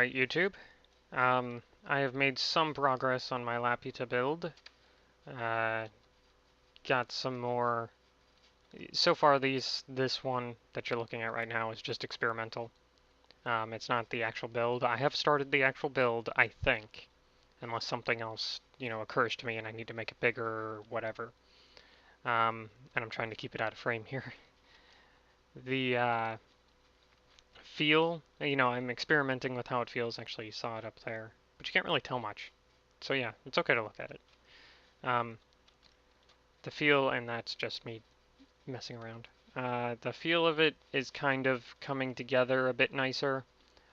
Alright, YouTube. I have made some progress on my Laputa build. Uh, got some more... So far, this one that you're looking at right now is just experimental. It's not the actual build. I have started the actual build, I think, unless something else, occurs to me and I need to make it bigger or whatever. And I'm trying to keep it out of frame here. The feel, I'm experimenting with how it feels. Actually, you saw it up there, but you can't really tell much. So yeah, it's okay to look at it. Um, the feel, and that's just me messing around. The feel of it is kind of coming together a bit nicer.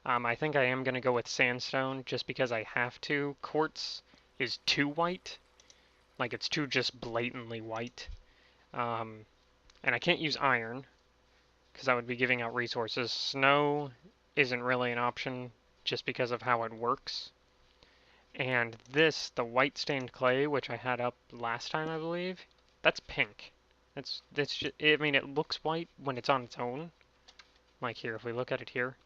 I think I am going to go with sandstone just because I have to. Quartz is too white. Like, it's too just blatantly white. And I can't use iron because that would be giving out resources. Snow isn't really an option just because of how it works. And this, the white stained clay, which I had up last time, I believe, that's pink. That's just, I mean, it looks white when it's on its own. Like here, if we look at it here,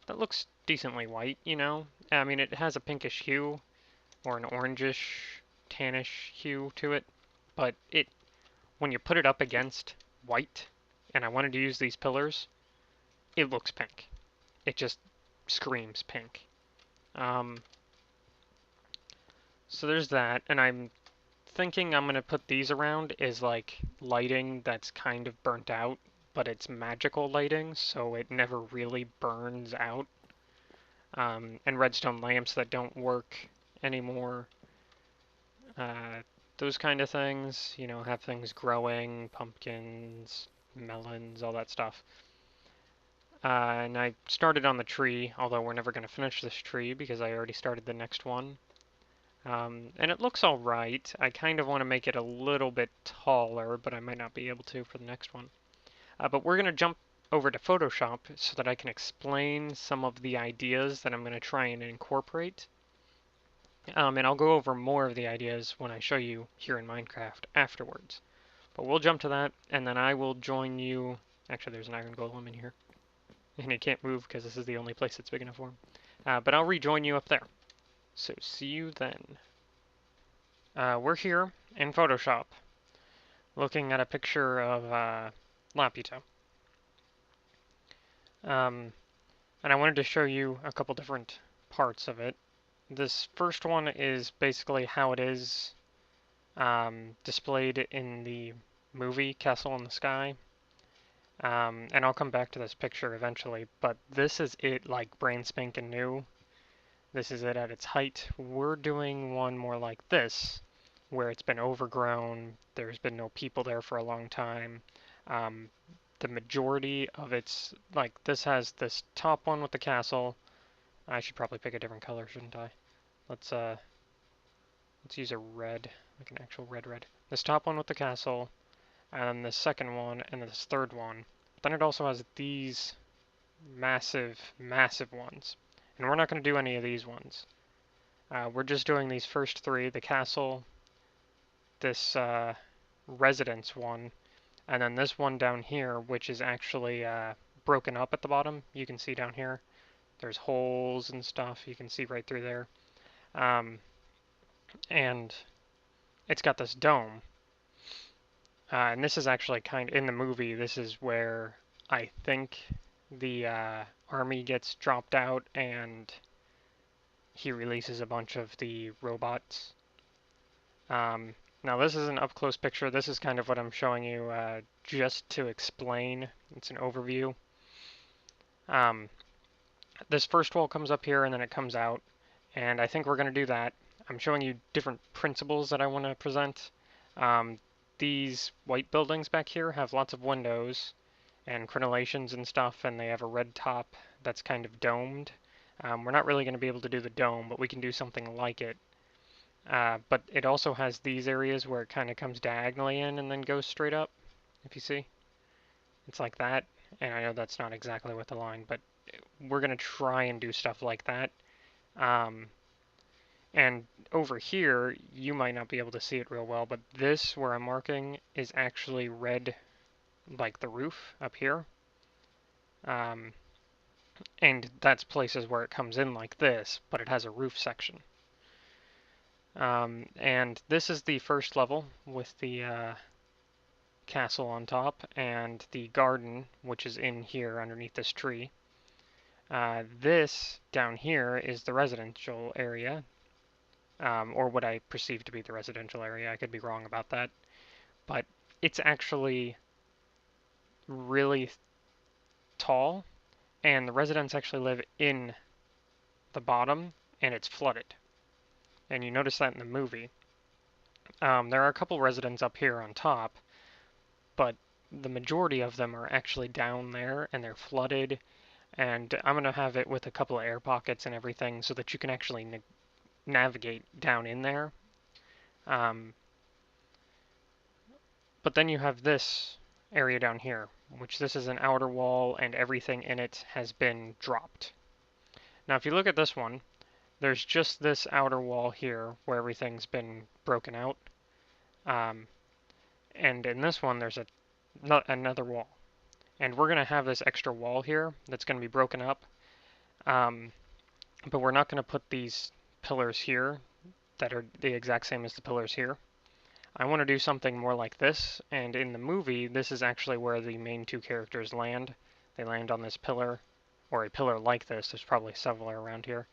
that looks decently white, I mean, it has a pinkish hue or an orangish, tannish hue to it, but when you put it up against white, and I wanted to use these pillars, it looks pink. It just screams pink. So there's that, and I'm thinking I'm going to put these around is like lighting that's kind of burnt out, but it's magical lighting, so it never really burns out. And redstone lamps that don't work anymore. Those kind of things, have things growing, pumpkins, melons, all that stuff. And I started on the tree, although we're never going to finish this tree because I already started the next one. And it looks alright. I kind of want to make it a little bit taller, but I might not be able to for the next one. But we're going to jump over to Photoshop so that I can explain some of the ideas that I'm going to try and incorporate. And I'll go over more of the ideas when I show you here in Minecraft afterwards. But we'll jump to that, and then I will join you. Actually, there's an iron golem in here. And he can't move because this is the only place that's big enough for him. But I'll rejoin you up there. So see you then. We're here in Photoshop, looking at a picture of Laputa. And I wanted to show you a couple different parts of it. This first one is basically how it is displayed in the movie Castle in the Sky. And I'll come back to this picture eventually, but this is it like brand spanking new. This is it at its height. We're doing one more like this, where it's been overgrown, there's been no people there for a long time. The majority of its, like, this has this top one with the castle. I should probably pick a different color, shouldn't I? Let's use a red, like an actual red. This top one with the castle, and then the second one, and this third one. But then it also has these massive ones. And we're not going to do any of these ones. We're just doing these first three, the castle, this residence one, and then this one down here, which is actually broken up at the bottom. You can see down here, there's holes and stuff. You can see right through there. And it's got this dome. And this is actually kind of, in the movie, this is where I think the army gets dropped out and he releases a bunch of the robots. Now this is an up-close picture. This is kind of what I'm showing you just to explain. It's an overview. This first wall comes up here and then it comes out, and I think we're going to do that. I'm showing you different principles that I want to present. These white buildings back here have lots of windows and crenellations and stuff, and they have a red top that's kind of domed. We're not really going to be able to do the dome, but we can do something like it. But it also has these areas where it kind of comes diagonally in and then goes straight up, if you see. It's like that, and I know that's not exactly with the line, but we're going to try and do stuff like that. And over here, you might not be able to see it real well, but this, where I'm marking, is actually red, like the roof up here. And that's places where it comes in like this, but it has a roof section. And this is the first level with the castle on top and the garden, which is in here underneath this tree. This down here is the residential area, or what I perceive to be the residential area. I could be wrong about that, but it's actually really tall, and the residents actually live in the bottom, and it's flooded. And you notice that in the movie. There are a couple residents up here on top, but the majority of them are actually down there, and they're flooded. And I'm going to have it with a couple of air pockets and everything so that you can actually navigate down in there. Um, but then you have this area down here, which this is an outer wall and everything in it has been dropped. Now if you look at this one, there's just this outer wall here where everything's been broken out. Um, and in this one there's another wall. And we're going to have this extra wall here that's going to be broken up. But we're not going to put these pillars here that are the exact same as the pillars here. I want to do something more like this, and in the movie, this is actually where the main two characters land. They land on this pillar, or a pillar like this. There's probably several around here,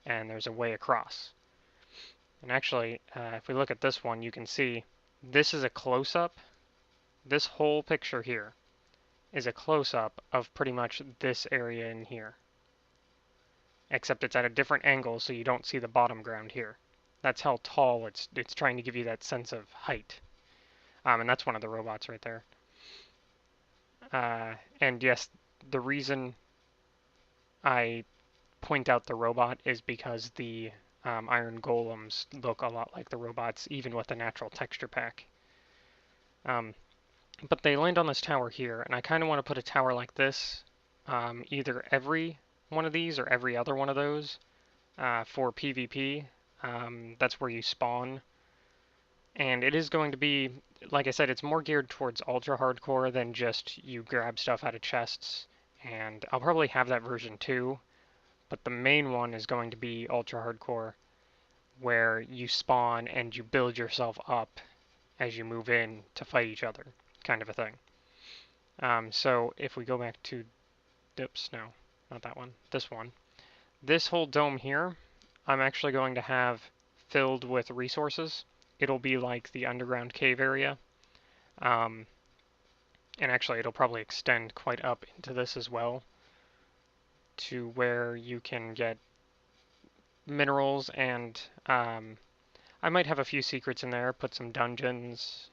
and there's a way across. And actually, if we look at this one, you can see this is a close-up. This whole picture here is a close-up of pretty much this area in here. Except it's at a different angle, so you don't see the bottom ground here. That's how tall it's trying to give you that sense of height. And that's one of the robots right there. And yes, the reason I point out the robot is because the iron golems look a lot like the robots, even with the natural texture pack. But they land on this tower here, and I kind of want to put a tower like this, either every one of these or every other one of those for PvP. That's where you spawn. And it is going to be, like I said, it's more geared towards ultra hardcore than just you grab stuff out of chests. And I'll probably have that version too, but the main one is going to be ultra hardcore, where you spawn and you build yourself up as you move in to fight each other, kind of a thing. So if we go back to Dips, no, not that one, this one. This whole dome here, I'm actually going to have filled with resources. It'll be like the underground cave area. And actually, it'll probably extend quite up into this as well, to where you can get minerals and I might have a few secrets in there, put some dungeons,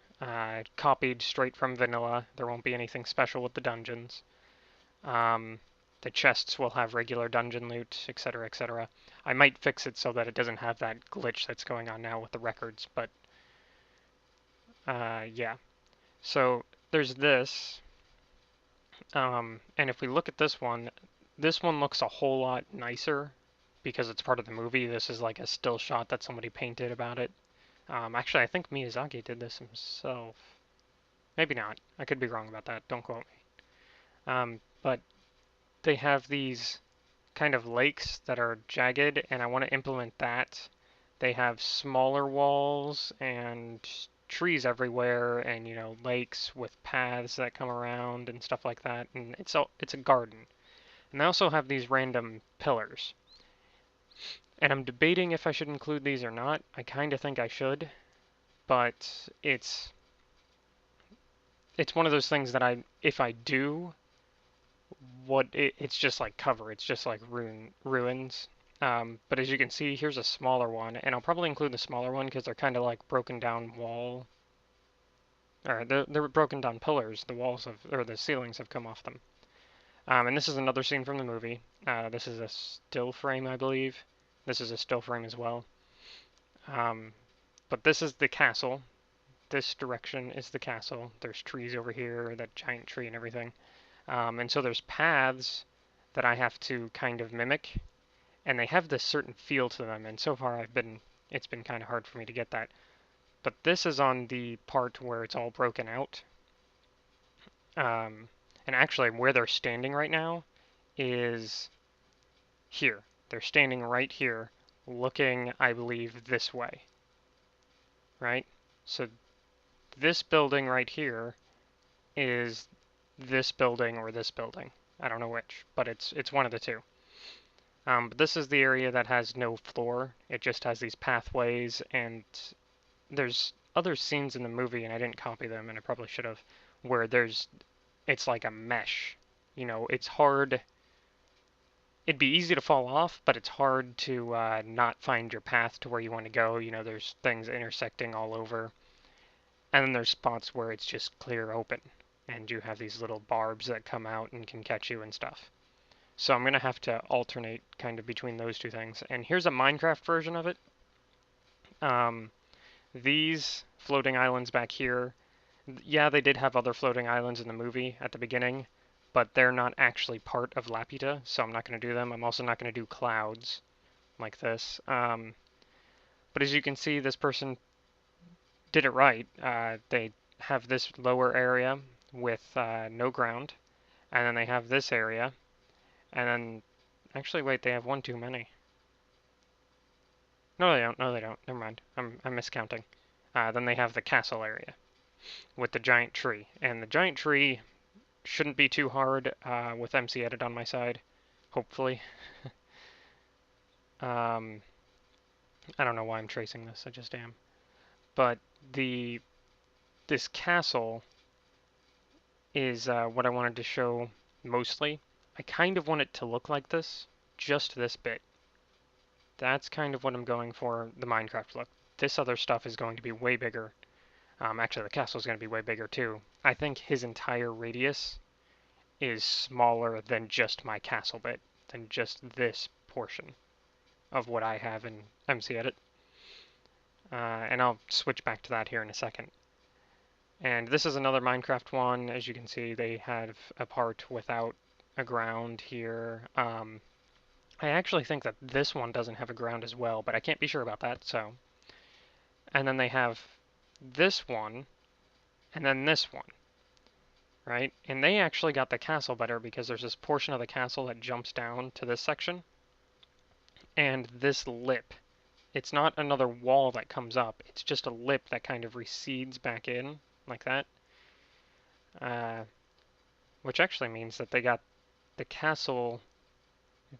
copied straight from vanilla. There won't be anything special with the dungeons. The chests will have regular dungeon loot, etc., etc. I might fix it so that it doesn't have that glitch that's going on now with the records, but yeah. So there's this, and if we look at this one looks a whole lot nicer because it's part of the movie. This is like a still shot that somebody painted about it. Actually, I think Miyazaki did this himself. Maybe not. I could be wrong about that. Don't quote me. But they have these kind of lakes that are jagged, and I want to implement that. They have smaller walls and trees everywhere, and lakes with paths that come around and stuff like that. And it's a garden. And they also have these random pillars. And I'm debating if I should include these or not. I kind of think I should, but it's one of those things that if I do, it's just like cover. It's just like ruins. But as you can see, here's a smaller one, and I'll probably include the smaller one because they're kind of like broken down wall. Or they're broken down pillars. The walls or the ceilings have come off them. And this is another scene from the movie. This is a still frame, I believe. This is a still frame as well. But this is the castle. This direction is the castle. There's trees over here, that giant tree and everything. And so there's paths that I have to kind of mimic, and they have this certain feel to them. And so far, it's been kind of hard for me to get that. But this is on the part where it's all broken out. And actually, where they're standing right now is here. They're standing right here, looking, I believe, this way, right? So this building right here is this building or this building. I don't know which, but it's one of the two. But this is the area that has no floor. It just has these pathways, and there's other scenes in the movie, and I didn't copy them, and I probably should have, where it's like a mesh. You know, it's hard. It'd be easy to fall off, but it's hard to not find your path to where you want to go. You know, there's things intersecting all over. And then there's spots where it's just clear open, and you have these little barbs that come out and can catch you and stuff. So I'm going to have to alternate kind of between those two things. And here's a Minecraft version of it. Um, these floating islands back here, yeah, they did have other floating islands in the movie at the beginning, but they're not actually part of Lapita, so I'm not going to do them. I'm also not going to do clouds like this. But as you can see, this person did it right. They have this lower area with no ground, and then they have this area, and then, actually, wait, they have one too many. No, they don't. No, they don't. Never mind. I'm miscounting. Then they have the castle area with the giant tree, and the giant tree shouldn't be too hard with MC Edit on my side, hopefully. I don't know why I'm tracing this. I just am. But this castle is what I wanted to show mostly. I kind of want it to look like this, just this bit. That's kind of what I'm going for, the Minecraft look. This other stuff is going to be way bigger. Actually, the castle is going to be way bigger too. I think his entire radius is smaller than just my castle bit, than just this portion of what I have in MC Edit. And I'll switch back to that here in a second. And this is another Minecraft one. As you can see, they have a part without a ground here. I actually think that this one doesn't have a ground as well, but I can't be sure about that, so. And then they have this one, and then this one, right? And they actually got the castle better because there's this portion of the castle that jumps down to this section, and this lip. It's not another wall that comes up, it's just a lip that kind of recedes back in, like that. Which actually means that they got the castle,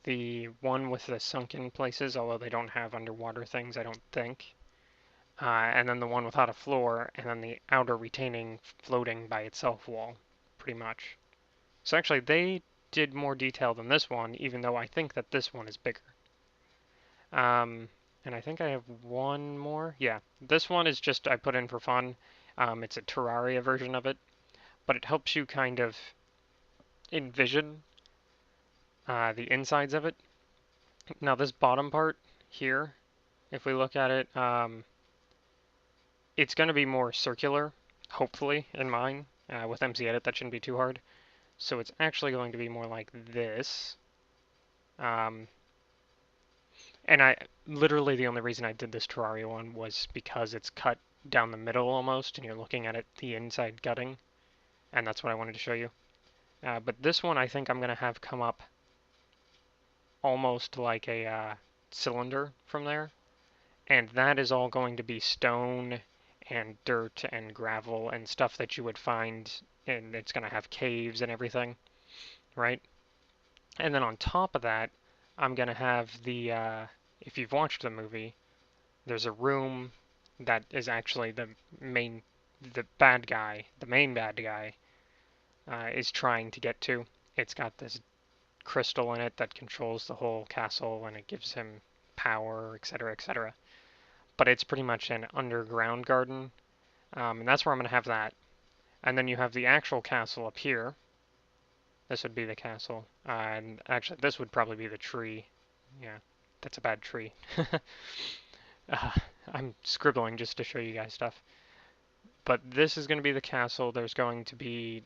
the one with the sunken places, although they don't have underwater things, I don't think. And then the one without a floor, and then the outer retaining floating by itself wall, pretty much. So actually, they did more detail than this one, even though I think that this one is bigger. And I think I have one more. Yeah, this one is just I put in for fun. It's a Terraria version of it, but it helps you kind of envision the insides of it. Now this bottom part here, if we look at it, it's going to be more circular, hopefully, in mine. With MC Edit, that shouldn't be too hard. So it's actually going to be more like this. And literally the only reason I did this Terraria one was because it's cut down the middle almost, and you're looking at it, the inside gutting. And that's what I wanted to show you. But this one I think I'm going to have come up almost like a cylinder from there. And that is all going to be stone and dirt and gravel and stuff that you would find, and it's going to have caves and everything, right? And then on top of that, I'm going to have if you've watched the movie, there's a room that is actually the main bad guy is trying to get to. It's got this crystal in it that controls the whole castle, and it gives him power, etc., etc. But it's pretty much an underground garden, and that's where I'm going to have that. And then you have the actual castle up here. This would be the castle, and actually this would probably be the tree. Yeah, that's a bad tree. I'm scribbling just to show you guys stuff. But this is going to be the castle. There's going to be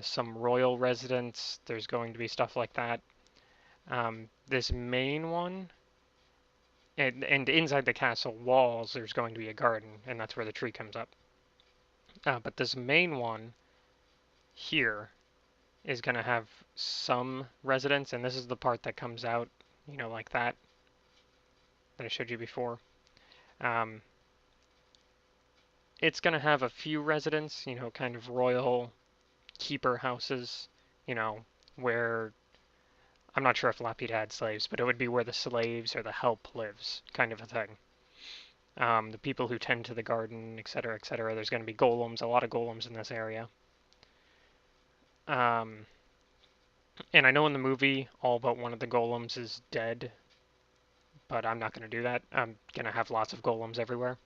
some royal residence. There's going to be stuff like that. This main one, and inside the castle walls, there's going to be a garden, and that's where the tree comes up. But this main one here is going to have some residents, and this is the part that comes out, like that I showed you before. Um, it's going to have a few residents, kind of royal keeper houses, you know, where I'm not sure if Lapid had slaves, but it would be where the slaves or the help lives, kind of a thing. The people who tend to the garden, etc., etc. There's going to be golems, a lot of golems in this area. Um, and I know in the movie all but one of the golems is dead, but I'm not going to do that. I'm going to have lots of golems everywhere.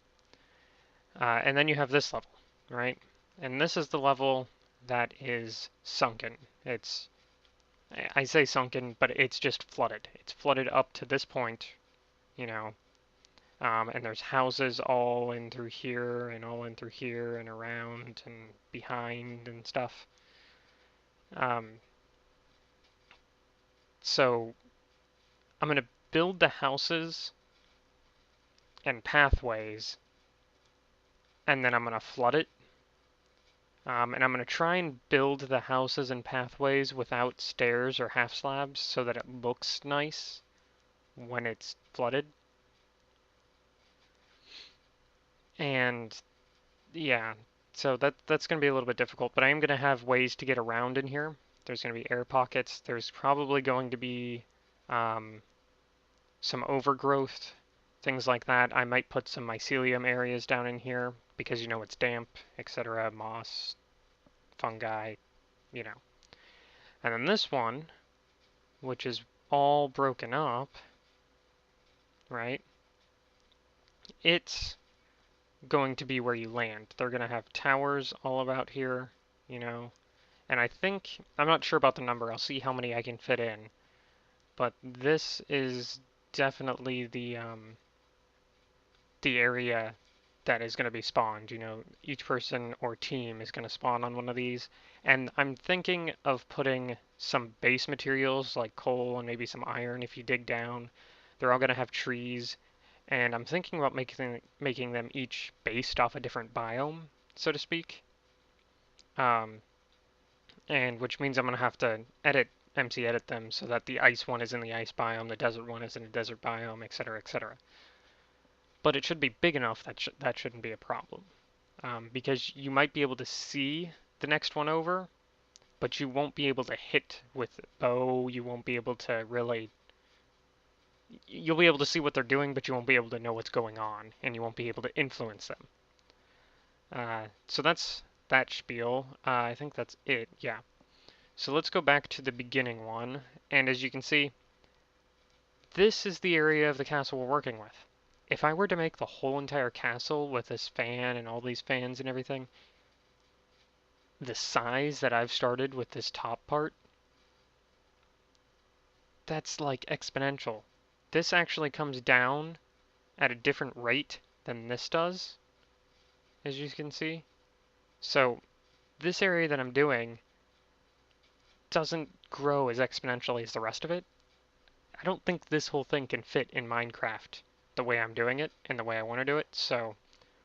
And then you have this level, right? And this is the level that is sunken. I say sunken, but it's just flooded. It's flooded up to this point, you know, and there's houses all in through here and all in through here and around and behind and stuff. Um, so I'm going to build the houses and pathways, and then I'm going to flood it. And I'm going to try and build the houses and pathways without stairs or half slabs so that it looks nice when it's flooded. And yeah, so that's going to be a little bit difficult, but I am going to have ways to get around in here. There's going to be air pockets. There's probably going to be um, some overgrowth, things like that. I might put some mycelium areas down in here because it's damp, etc. Moss, fungi, you know. And then this one, which is all broken up, right? It's going to be where you land. They're going to have towers all about here, you know. And I think, I'm not sure about the number, I'll see how many I can fit in. But this is definitely the area that is going to be spawned. Each person or team is going to spawn on one of these. And I'm thinking of putting some base materials like coal and maybe some iron if you dig down. They're all going to have trees. And I'm thinking about making them each based off a different biome, so to speak. Um, and which means I'm going to have to MC edit them so that the ice one is in the ice biome, the desert one is in a desert biome, etc., etc. But it should be big enough that shouldn't be a problem. Because you might be able to see the next one over, but you won't be able to hit with bow. You won't be able to really. You'll be able to see what they're doing, but you won't be able to know what's going on, and you won't be able to influence them. So that's that spiel. I think that's it. Yeah. So let's go back to the beginning one, and as you can see, this is the area of the castle we're working with. If I were to make the whole entire castle with this fan and all these fans and everything, the size that I've started with this top part, that's like exponential. This actually comes down at a different rate than this does, as you can see. So this area that I'm doing doesn't grow as exponentially as the rest of it. I don't think this whole thing can fit in Minecraft the way I'm doing it and the way I want to do it, so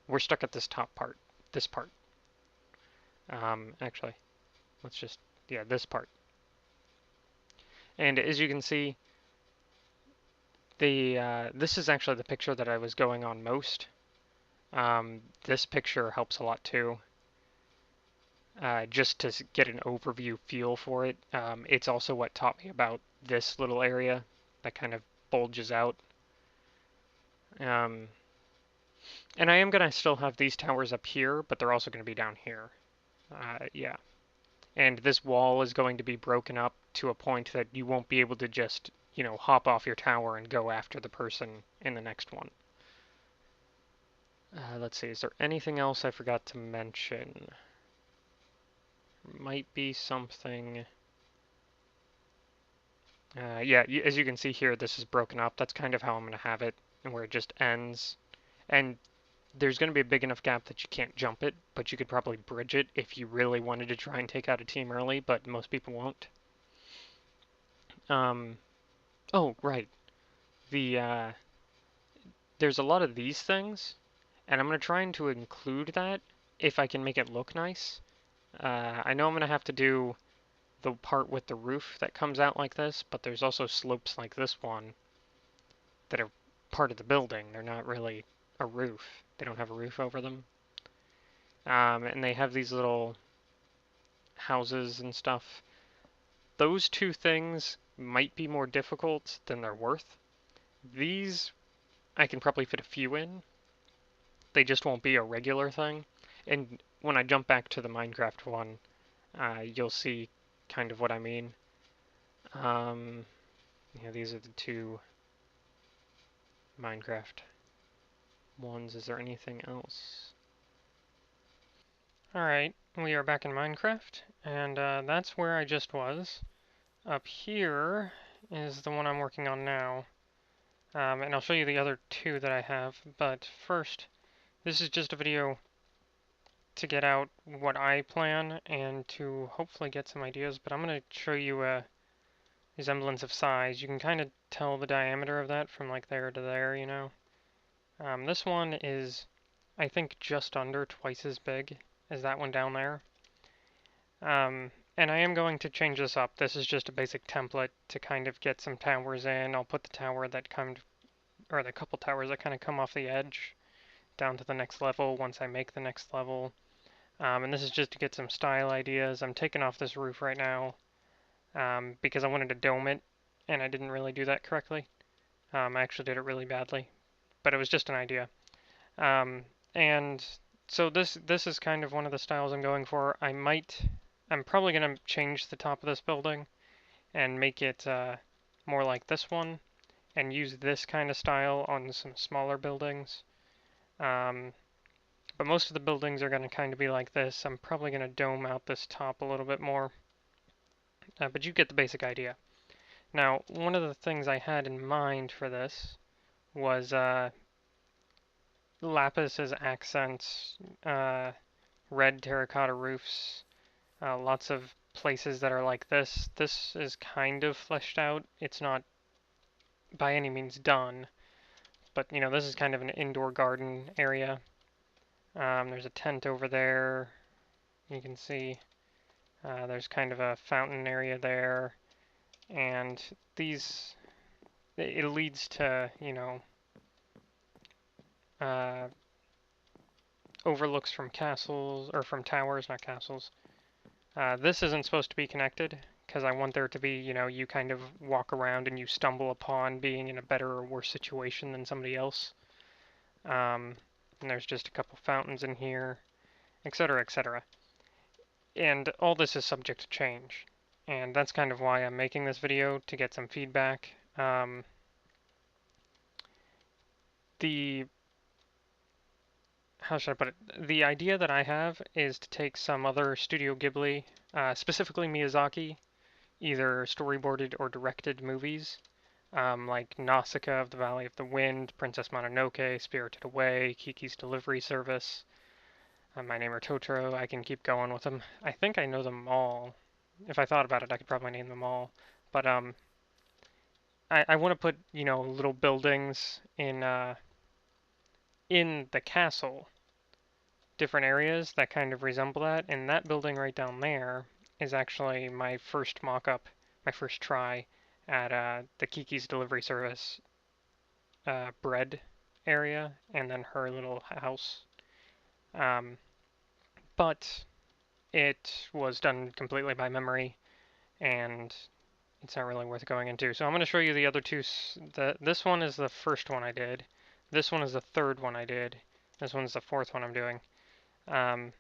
we're stuck at this top part, this part. Actually, let's just, yeah, this part. And as you can see, this is actually the picture that I was going on most. This picture helps a lot too, just to get an overview feel for it. It's also what taught me about this little area that kind of bulges out. And I am going to still have these towers up here, but they're also going to be down here. Yeah. And this wall is going to be broken up to a point that you won't be able to just, hop off your tower and go after the person in the next one. Let's see, is there anything else I forgot to mention? Might be something. Yeah, as you can see here, this is broken up. That's kind of how I'm going to have it, and where it just ends. And there's going to be a big enough gap that you can't jump it, but you could probably bridge it if you really wanted to try and take out a team early, but most people won't. Oh, right. The there's a lot of these things, and I'm going to try and to include that if I can make it look nice. I know I'm going to have to do the part with the roof that comes out like this, but there's also slopes like this one that are part of the building. They're not really a roof. They don't have a roof over them. And they have these little houses and stuff. Those two things might be more difficult than they're worth. These, I can probably fit a few in. They just won't be a regular thing. And when I jump back to the Minecraft one, you'll see kind of what I mean. Yeah, these are the two Minecraft ones. Is there anything else? Alright, we are back in Minecraft, and that's where I just was. Up here is the one I'm working on now. And I'll show you the other two that I have, but first, this is just a video to get out what I plan and to hopefully get some ideas, but I'm going to show you a resemblance of size. You can kind of tell the diameter of that from like there to there, you know. This one is, I think, just under twice as big as that one down there. And I am going to change this up. This is just a basic template to kind of get some towers in. I'll put the tower that or the couple towers that kind of come off the edge down to the next level once I make the next level. And this is just to get some style ideas. I'm taking off this roof right now because I wanted to dome it, and I didn't really do that correctly. I actually did it really badly, but it was just an idea. And so this is kind of one of the styles I'm going for. I'm probably going to change the top of this building and make it more like this one, and use this kind of style on some smaller buildings. But most of the buildings are going to kind of be like this. I'm probably going to dome out this top a little bit more. But you get the basic idea. Now, one of the things I had in mind for this was lapis as accents, red terracotta roofs, lots of places that are like this. This is kind of fleshed out. It's not by any means done, but you know, this is kind of an indoor garden area. There's a tent over there. You can see there's kind of a fountain area there, and it leads to, you know, overlooks from castles, or from towers, not castles. This isn't supposed to be connected, because I want there to be, you know, you kind of walk around and you stumble upon being in a better or worse situation than somebody else. And there's just a couple fountains in here, etc., etc. And all this is subject to change. And that's kind of why I'm making this video, to get some feedback. How should I put it? The idea that I have is to take some other Studio Ghibli, specifically Miyazaki, either storyboarded or directed movies, like Nausicaa of the Valley of the Wind, Princess Mononoke, Spirited Away, Kiki's Delivery Service, My Neighbor Totoro. I can keep going with them. I think I know them all. If I thought about it, I could probably name them all. But I want to put, you know, little buildings in the castle, different areas that kind of resemble that. And that building right down there is actually my first mock-up, my first try at the Kiki's Delivery Service bread area, and then her little house. But it was done completely by memory, and it's not really worth going into. So I'm going to show you the other two. This one is the first one I did. This one is the third one I did. This one's the fourth one I'm doing. And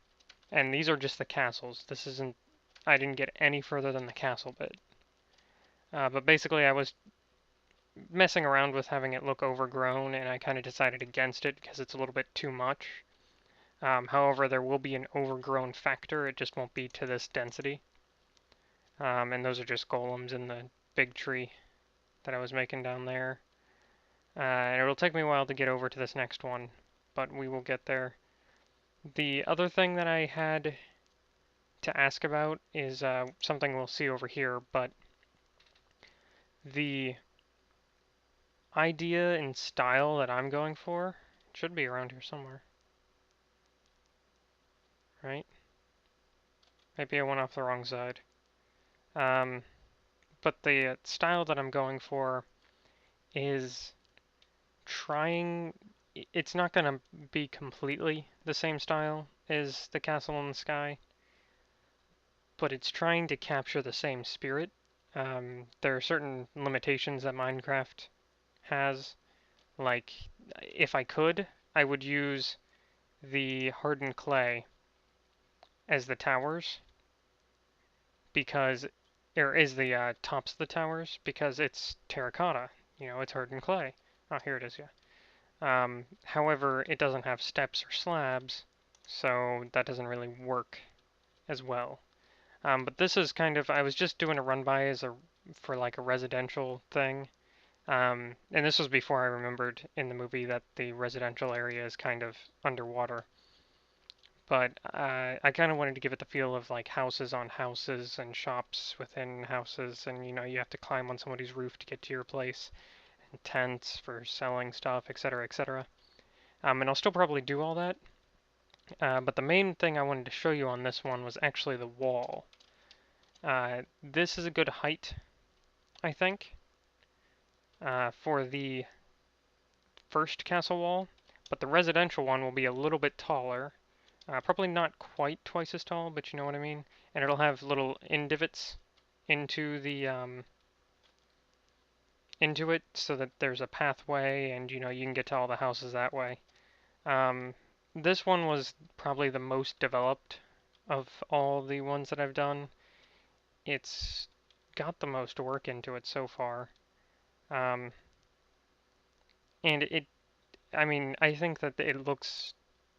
these are just the castles. I didn't get any further than the castle bit. But basically I was messing around with having it look overgrown, and I kind of decided against it because it's a little bit too much. However, there will be an overgrown factor. It just won't be to this density. And those are just golems in the big tree that I was making down there. And it'll take me a while to get over to this next one, but we will get there. The other thing that I had to ask about is something we'll see over here, but the idea and style that I'm going for should be around here somewhere, right? Maybe I went off the wrong side. Um, but the style that I'm going for is trying. It's not going to be completely the same style as the Castle in the Sky, but it's trying to capture the same spirit. There are certain limitations that Minecraft has. Like, if I could, I would use the hardened clay as the towers because, or is the tops of the towers because it's terracotta. It's hardened clay. Oh, here it is, yeah. However, it doesn't have steps or slabs, so that doesn't really work as well. But this is kind of, I was just doing a run by for like a residential thing. And this was before I remembered in the movie that the residential area is kind of underwater. But I kind of wanted to give it the feel of like houses on houses and shops within houses, and you have to climb on somebody's roof to get to your place, and tents for selling stuff, etc., etc. And I'll still probably do all that. But the main thing I wanted to show you on this one was actually the wall. This is a good height, I think, for the first castle wall, but the residential one will be a little bit taller. Probably not quite twice as tall, but you know what I mean. And it'll have little indivots into the into it, so that there's a pathway, and you can get to all the houses that way. Um, this one was probably the most developed of all the ones that I've done. It's got the most work into it so far. Um, and I mean, I think that it looks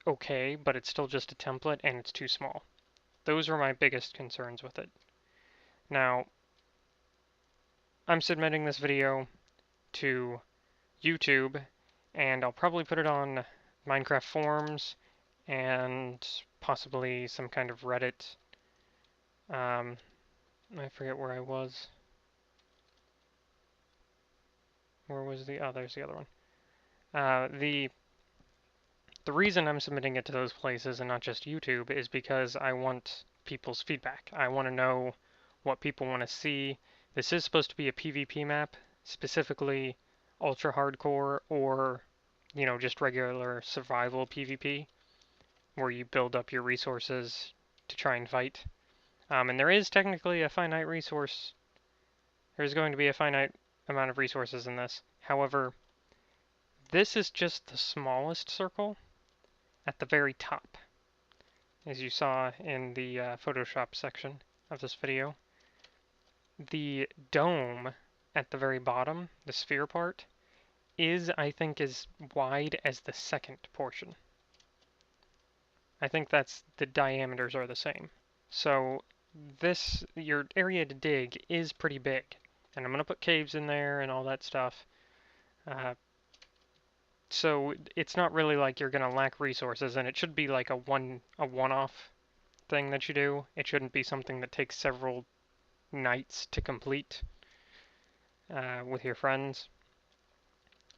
okay, but it's still just a template and it's too small. Those were my biggest concerns with it. Now, I'm submitting this video to YouTube, and I'll probably put it on Minecraft forums and possibly some kind of Reddit. I forget where I was. Where was the? Oh, there's the other one. The reason I'm submitting it to those places and not just YouTube is because I want people's feedback. I want to know what people want to see. This is supposed to be a PvP map, specifically ultra hardcore or, just regular survival PvP, where you build up your resources to try and fight. And there is technically a finite resource. There's going to be a finite amount of resources in this. However, this is just the smallest circle at the very top, as you saw in the Photoshop section of this video. The dome at the very bottom, the sphere part, is, I think, as wide as the second portion. I think that's the diameters are the same. So your area to dig is pretty big. And I'm going to put caves in there and all that stuff. So it's not really like you're going to lack resources, and it should be like a one-off thing that you do. It shouldn't be something that takes several nights to complete with your friends.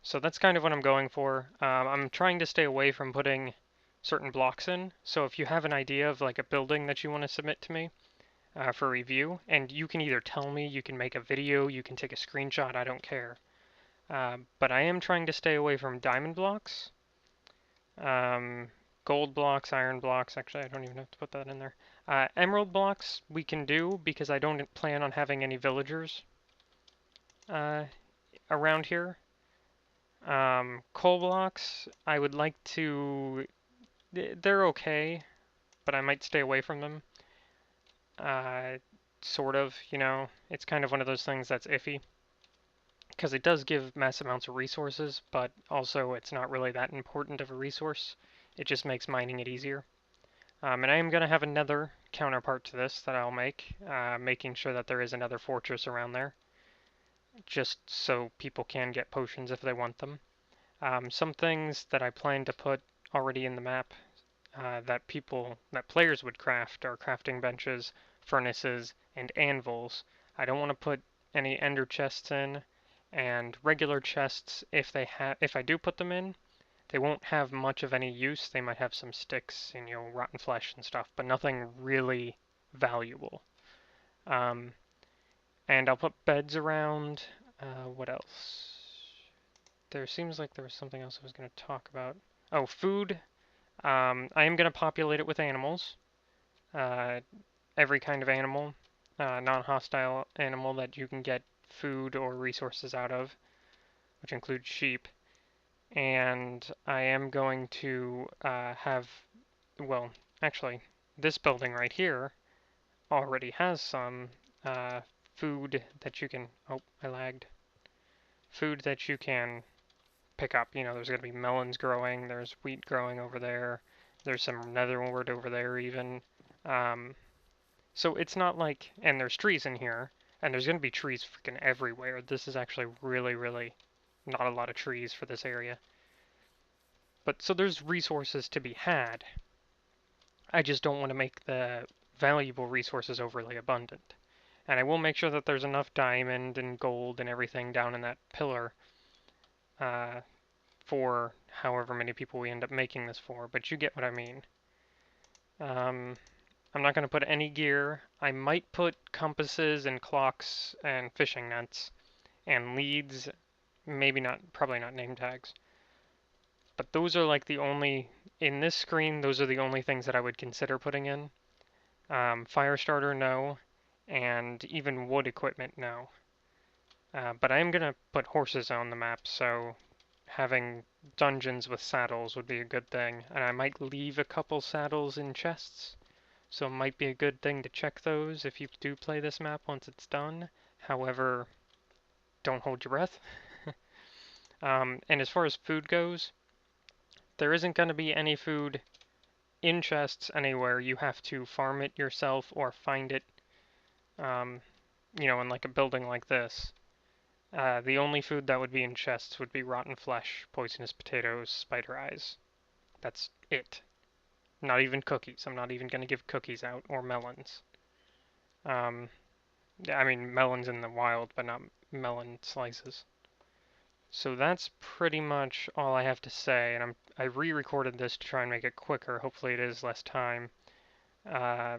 So that's kind of what I'm going for. I'm trying to stay away from putting certain blocks in. So if you have an idea of like a building that you want to submit to me for review, and you can either tell me, you can make a video, you can take a screenshot, I don't care. But I am trying to stay away from diamond blocks, gold blocks, iron blocks. Actually, I don't even have to put that in there. Emerald blocks we can do because I don't plan on having any villagers around here. Coal blocks, I would like to. They're okay, but I might stay away from them. Sort of, it's kind of one of those things that's iffy. Because it does give mass amounts of resources, but also it's not really that important of a resource. It just makes mining it easier. And I am going to have another counterpart to this that I'll make, making sure that there is another fortress around there, just so people can get potions if they want them. Some things that I plan to put already in the map that players would craft are crafting benches, furnaces, and anvils. I don't want to put any ender chests in, and regular chests, if I do put them in, they won't have much of any use. They might have some sticks and rotten flesh and stuff, but nothing really valuable. Um, And I'll put beds around. What else? There seems like there was something else I was going to talk about. Oh, food. I am going to populate it with animals. Uh, every kind of animal, non-hostile animal that you can get food or resources out of, which includes sheep. And I am going to well, actually, this building right here already has some uh, food that you can, oh, I lagged, food that you can pick up. You know, there's going to be melons growing, there's wheat growing over there, there's some netherwort over there even. Um, so it's not like, and there's trees in here, and there's going to be trees freaking everywhere. This is actually really, really not a lot of trees for this area. But so there's resources to be had. I just don't want to make the valuable resources overly abundant. And I will make sure that there's enough diamond and gold and everything down in that pillar uh, for however many people we end up making this for, but you get what I mean. Um, I'm not going to put any gear. I might put compasses and clocks and fishing nets and leads, maybe not, probably not name tags. But those are like the only, in this screen, those are the only things that I would consider putting in. Fire starter, no. And even wood equipment, no. But I am going to put horses on the map, so having dungeons with saddles would be a good thing. And I might leave a couple saddles in chests, so it might be a good thing to check those if you do play this map once it's done. However, don't hold your breath. And as far as food goes, there isn't going to be any food in chests anywhere. You have to farm it yourself or find it, um, in like a building like this. The only food that would be in chests would be rotten flesh, poisonous potatoes, spider eyes. That's it. Not even cookies. I'm not even going to give cookies out or melons. Um, I mean, melons in the wild, but not melon slices. So that's pretty much all I have to say, and I re-recorded this to try and make it quicker. Hopefully it is less time. Uh,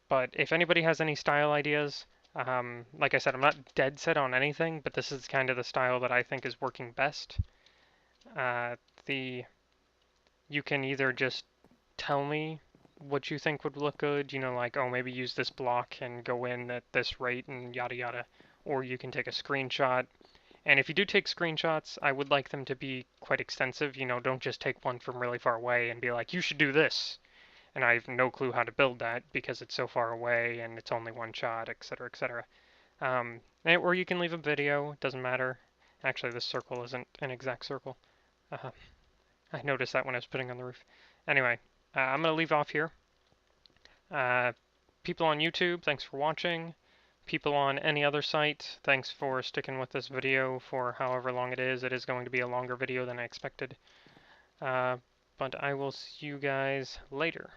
but if anybody has any style ideas, like I said, I'm not dead set on anything, but this is kind of the style that I think is working best. Uh, the You can either just tell me what you think would look good, like, oh, maybe use this block and go in at this rate and yada yada, or you can take a screenshot. And if you do take screenshots, I would like them to be quite extensive. Don't just take one from really far away and be like, you should do this. And I have no clue how to build that because it's so far away and it's only one shot, etc., etc. Or you can leave a video, it doesn't matter. Actually, this circle isn't an exact circle. Uh, I noticed that when I was putting on the roof. Anyway, I'm going to leave off here. Uh, people on YouTube, thanks for watching. People on any other site, thanks for sticking with this video for however long it is. It is going to be a longer video than I expected. But I will see you guys later.